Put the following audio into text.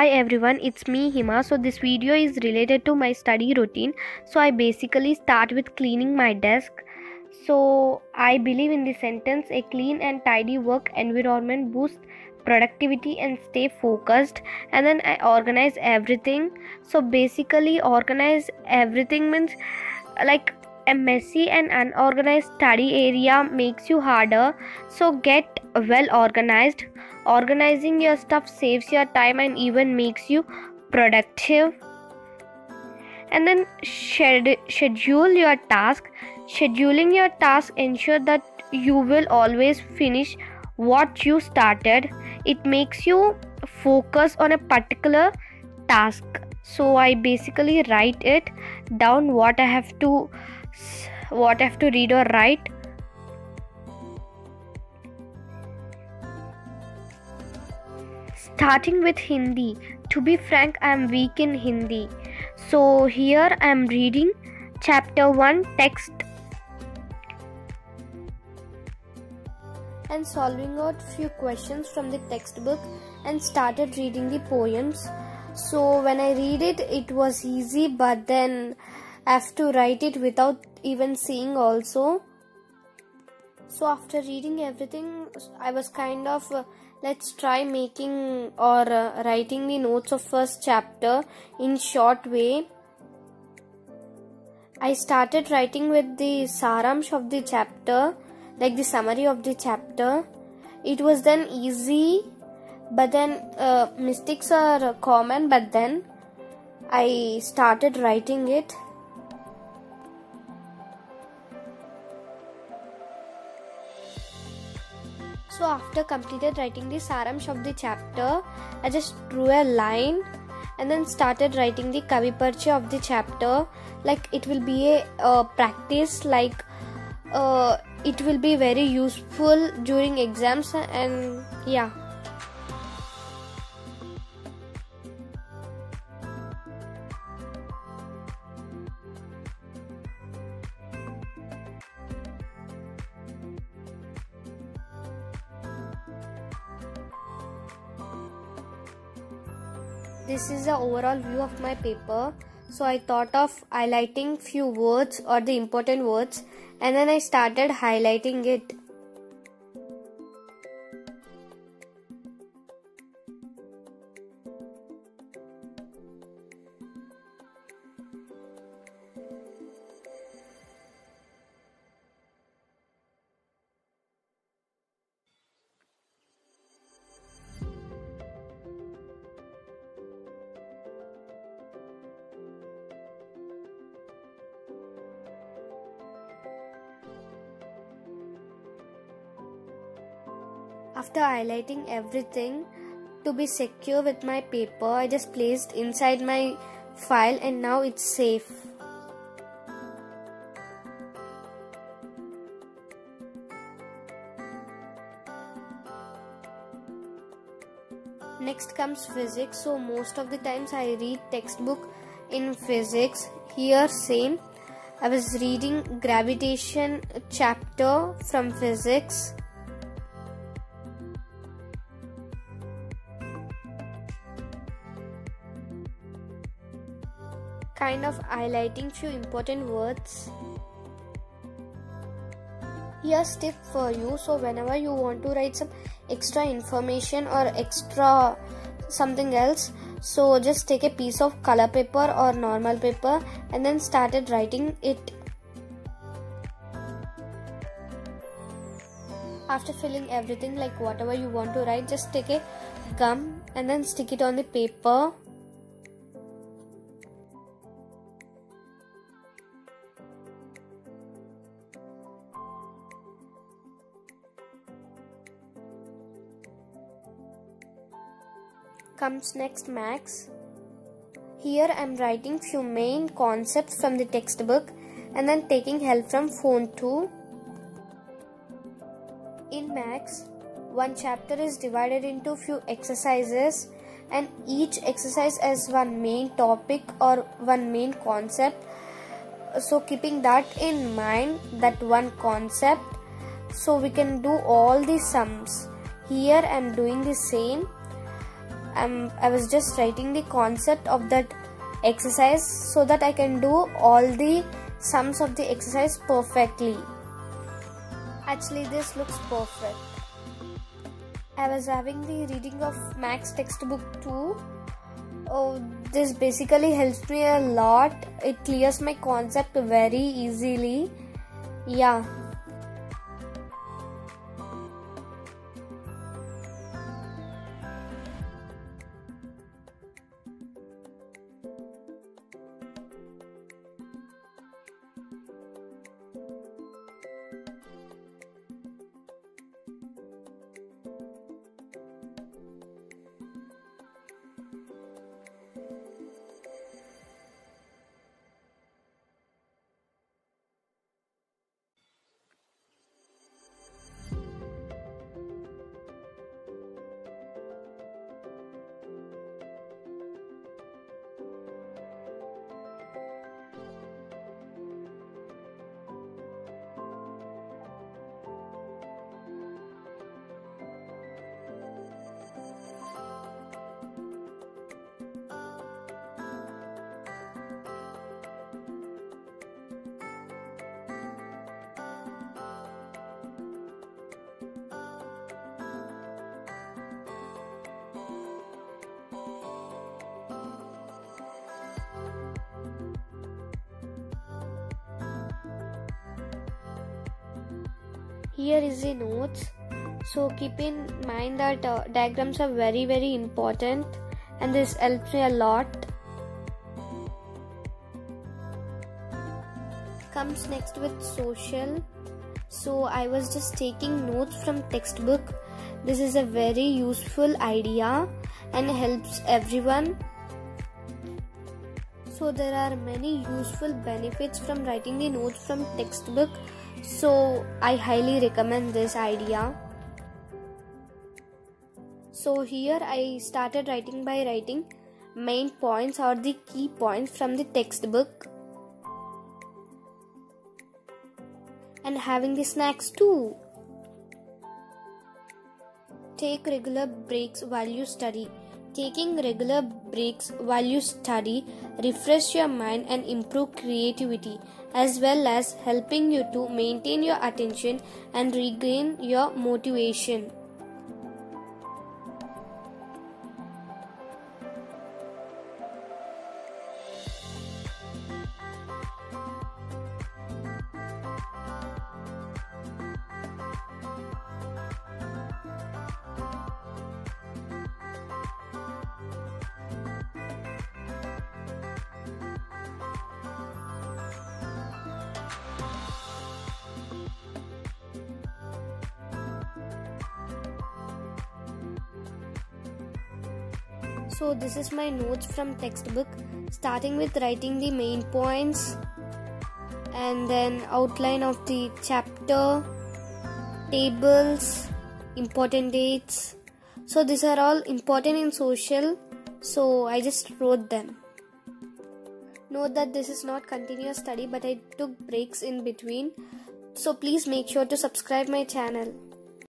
Hi everyone, it's me Hima. So this video is related to my study routine. So I basically start with cleaning my desk. So I believe in the sentence, a clean and tidy work environment boosts productivity and stay focused. And then I organize everything. So basically organize everything means like a messy and unorganized study area makes you harder. So get well organized. Organizing your stuff saves your time and even makes you productive. And then schedule your task. Scheduling your task ensure that you will always finish what you started. It makes you focus on a particular task. So I basically write it down what I have to read or write. Starting with Hindi. To be frank, I am weak in Hindi. So here I am reading chapter 1 text and solving out few questions from the textbook and started reading the poems. So when I read it, it was easy, but then I have to write it without even seeing also. So after reading everything, I was kind of let's try making or writing the notes of first chapter in short way. I started writing with the saramsh of the chapter, like the summary of the chapter. It was then easy, but then mistakes are common, but then I started writing it. So after completed writing the saramsh of the chapter, I just drew a line and then started writing the Kavi Parichaya of the chapter. Like it will be a practice, like it will be very useful during exams, and yeah. This is the overall view of my paper. So I thought of highlighting few words or the important words, and then I started highlighting it. After highlighting everything, to be secure with my paper, I just placed inside my file and now it's safe. Next comes physics. So most of the times I read textbook in physics. Here same. I was reading gravitation chapter from physics. Kind of highlighting few important words. Here's tip for you. So whenever you want to write some extra information or extra something else, so just take a piece of color paper or normal paper and then started writing it. After filling everything, like whatever you want to write, just take a gum and then stick it on the paper. Comes next max. Here I am writing few main concepts from the textbook and then taking help from phone too. In max, one chapter is divided into few exercises and each exercise has one main topic or one main concept. So keeping that in mind, that one concept, so we can do all the sums. Here I am doing the same. I was just writing the concept of that exercise so that I can do all the sums of the exercise perfectly. Actually, this looks perfect. I was having the reading of Max textbook too. Oh, this basically helps me a lot. It clears my concept very easily. Yeah. Here is the notes. So keep in mind that diagrams are very important, and this helps me a lot. Comes next with social. So I was just taking notes from textbook. This is a very useful idea and helps everyone. So there are many useful benefits from writing the notes from textbook. So I highly recommend this idea. So here I started writing by writing main points or the key points from the textbook and having the snacks too. Take regular breaks while you study. Taking regular breaks while you study refresh your mind and improve creativity, as well as helping you to maintain your attention and regain your motivation. So this is my notes from textbook, starting with writing the main points and then outline of the chapter, tables, important dates. So these are all important in social, so I just wrote them. Note that this is not continuous study, but I took breaks in between. So please make sure to subscribe my channel.